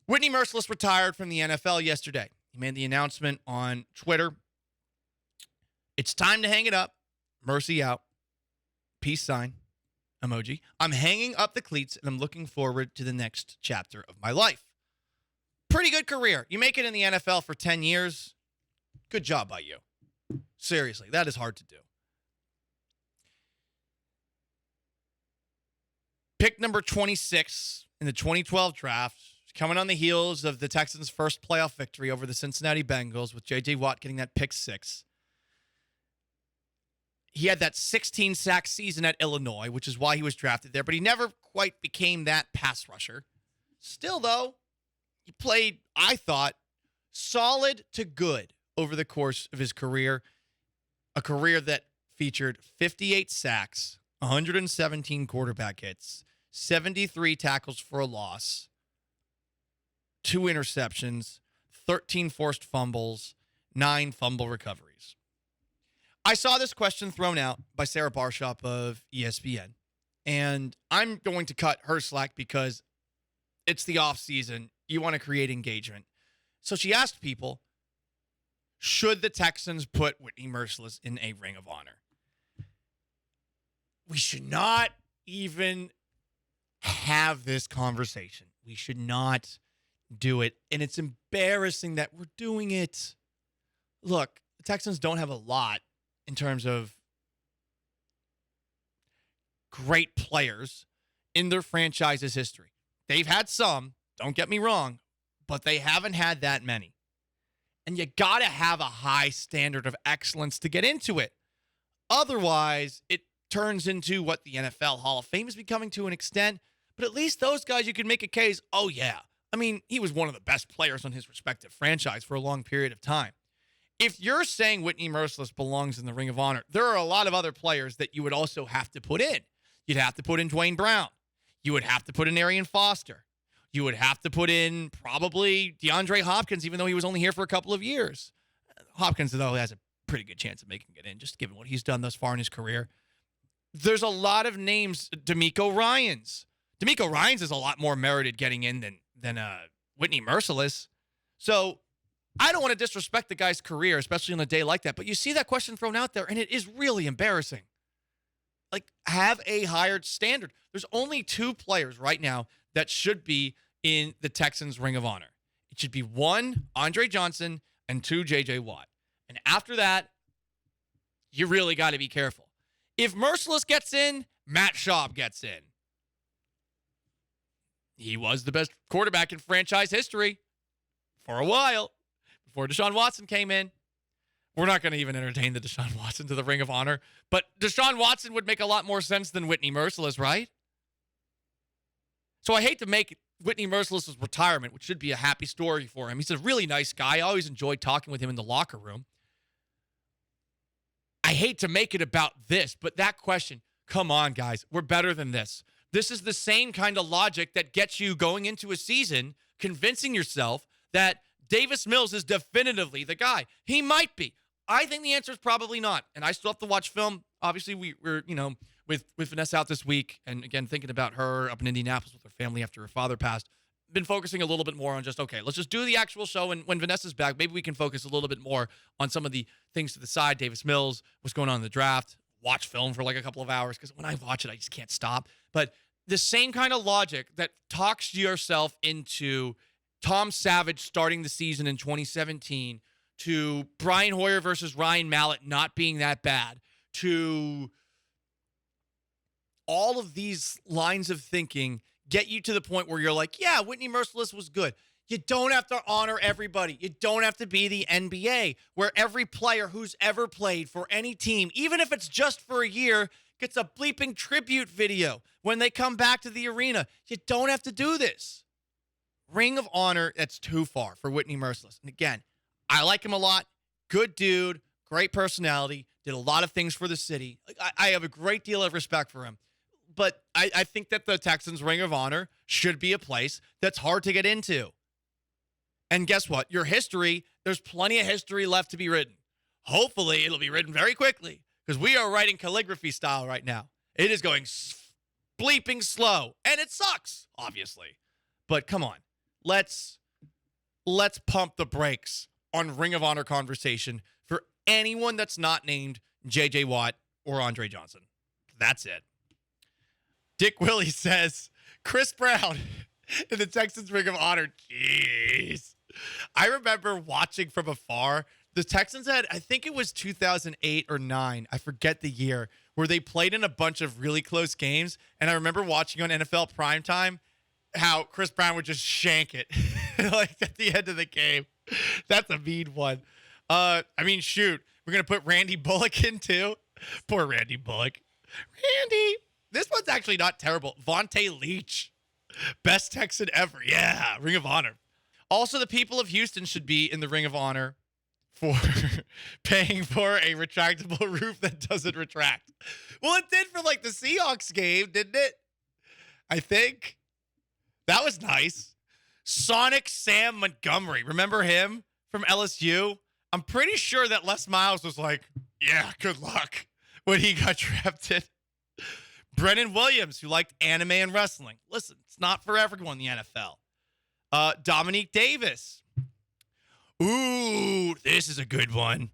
Whitney Mercilus retired from the NFL yesterday. He made the announcement on Twitter. It's time to hang it up. Mercy out. Peace sign. Emoji. I'm hanging up the cleats and I'm looking forward to the next chapter of my life. Pretty good career. You make it in the NFL for 10 years. Good job by you. Seriously, that is hard to do. Pick number 26 in the 2012 draft, coming on the heels of the Texans' first playoff victory over the Cincinnati Bengals with J.J. Watt getting that pick 6. He had that 16-sack season at Illinois, which is why he was drafted there, but he never quite became that pass rusher. Still, though, he played, I thought, solid to good over the course of his career. A career that featured 58 sacks, 117 quarterback hits, 73 tackles for a loss, 2 interceptions, 13 forced fumbles, 9 fumble recoveries. I saw this question thrown out by Sarah Barshop of ESPN, and I'm going to cut her slack because it's the offseason. You want to create engagement. So she asked people, should the Texans put Whitney Mercilus in a Ring of Honor? We should not even have this conversation. We should not do it. And it's embarrassing that we're doing it. Look, the Texans don't have a lot in terms of great players in their franchise's history. They've had some, don't get me wrong, but they haven't had that many. And you got to have a high standard of excellence to get into it. Otherwise, it turns into what the NFL Hall of Fame is becoming to an extent. But at least those guys, you can make a case, oh, yeah. I mean, he was one of the best players on his respective franchise for a long period of time. If you're saying Whitney Mercilus belongs in the Ring of Honor, there are a lot of other players that you would also have to put in. You'd have to put in Dwayne Brown. You would have to put in Arian Foster. You would have to put in probably DeAndre Hopkins, even though he was only here for a couple of years. Hopkins, though, has a pretty good chance of making it in, just given what he's done thus far in his career. There's a lot of names. D'Amico Ryans is a lot more merited getting in than Whitney Mercilus. So I don't want to disrespect the guy's career, especially on a day like that. But you see that question thrown out there, and it is really embarrassing. Like, have a higher standard. There's only 2 players right now that should be in the Texans Ring of Honor. It should be 1, Andre Johnson, and 2, J.J. Watt. And after that, you really got to be careful. If Mercilus gets in, Matt Schaub gets in. He was the best quarterback in franchise history for a while before Deshaun Watson came in. We're not going to even entertain the Deshaun Watson to the Ring of Honor, but Deshaun Watson would make a lot more sense than Whitney Mercilus, right? So I hate to make Whitney Mercilus' retirement, which should be a happy story for him. He's a really nice guy. I always enjoyed talking with him in the locker room. I hate to make it about this, but that question, come on, guys, we're better than this. This is the same kind of logic that gets you going into a season, convincing yourself that Davis Mills is definitively the guy. He might be. I think the answer is probably not. And I still have to watch film. Obviously, we're with Vanessa out this week, and again, thinking about her up in Indianapolis with her family after her father passed, been focusing a little bit more on just, okay, let's just do the actual show, and when Vanessa's back, maybe we can focus a little bit more on some of the things to the side. Davis Mills, what's going on in the draft, watch film for like a couple of hours, because when I watch it, I just can't stop. But the same kind of logic that talks yourself into Tom Savage starting the season in 2017, to Brian Hoyer versus Ryan Mallett not being that bad, to all of these lines of thinking get you to the point where you're like, yeah, Whitney Mercilus was good. You don't have to honor everybody. You don't have to be the NBA, where every player who's ever played for any team, even if it's just for a year, gets a bleeping tribute video when they come back to the arena. You don't have to do this. Ring of Honor, that's too far for Whitney Mercilus. And again, I like him a lot. Good dude, great personality, did a lot of things for the city. I have a great deal of respect for him. But I think that the Texans Ring of Honor should be a place that's hard to get into. And guess what? Your history, there's plenty of history left to be written. Hopefully, it'll be written very quickly, because we are writing calligraphy style right now. It is going bleeping slow, and it sucks, obviously. But come on. let's pump the brakes on Ring of Honor conversation for anyone that's not named J.J. Watt or Andre Johnson. That's it. Dick Willie says, Chris Brown in the Texans Ring of Honor. Jeez. I remember watching from afar. The Texans had, I think it was 2008 or 9. I forget the year, where they played in a bunch of really close games. And I remember watching on NFL primetime how Chris Brown would just shank it like at the end of the game. That's a mean one. I mean, shoot. We're going to put Randy Bullock in too. Poor Randy Bullock. Randy. This one's actually not terrible. Vontae Leach. Best Texan ever. Yeah, Ring of Honor. Also, the people of Houston should be in the Ring of Honor for paying for a retractable roof that doesn't retract. Well, it did for like the Seahawks game, didn't it? I think. That was nice. Sonic Sam Montgomery. Remember him from LSU? I'm pretty sure that Les Miles was like, yeah, good luck when he got drafted. Brennan Williams, who liked anime and wrestling. Listen, it's not for everyone in the NFL. Dominique Davis. Ooh, this is a good one.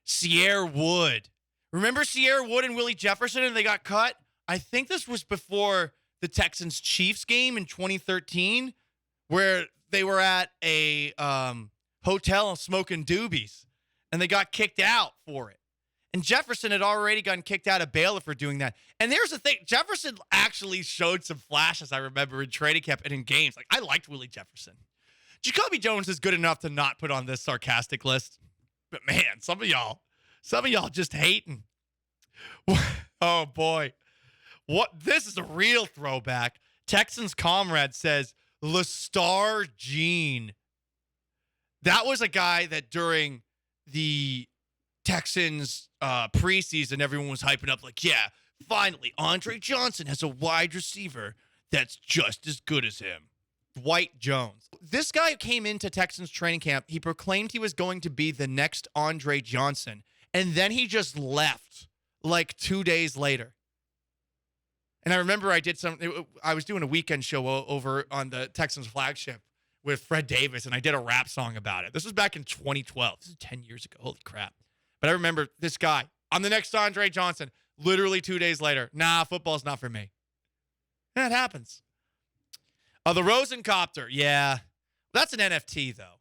Sierra Wood. Remember Sierra Wood and Willie Jefferson and they got cut? I think this was before the Texans-Chiefs game in 2013 where they were at a hotel smoking doobies and they got kicked out for it. And Jefferson had already gotten kicked out of Baylor for doing that. And here's the thing. Jefferson actually showed some flashes, I remember, in training camp and in games. Like, I liked Willie Jefferson. Jacoby Jones is good enough to not put on this sarcastic list. But, man, some of y'all just hating. Oh, boy. This is a real throwback. Texans Comrade says, LeStar Jean. That was a guy that during the Texans preseason, everyone was hyping up like, yeah, finally, Andre Johnson has a wide receiver that's just as good as him. Dwight Jones. This guy came into Texans training camp. He proclaimed he was going to be the next Andre Johnson, and then he just left like 2 days later. And I remember I was doing a weekend show over on the Texans flagship with Fred Davis, and I did a rap song about it. This was back in 2012. This is 10 years ago. Holy crap. But I remember this guy. I'm the next Andre Johnson. Literally 2 days later. Nah, football's not for me. That happens. The Rosencopter. Yeah. That's an NFT, though.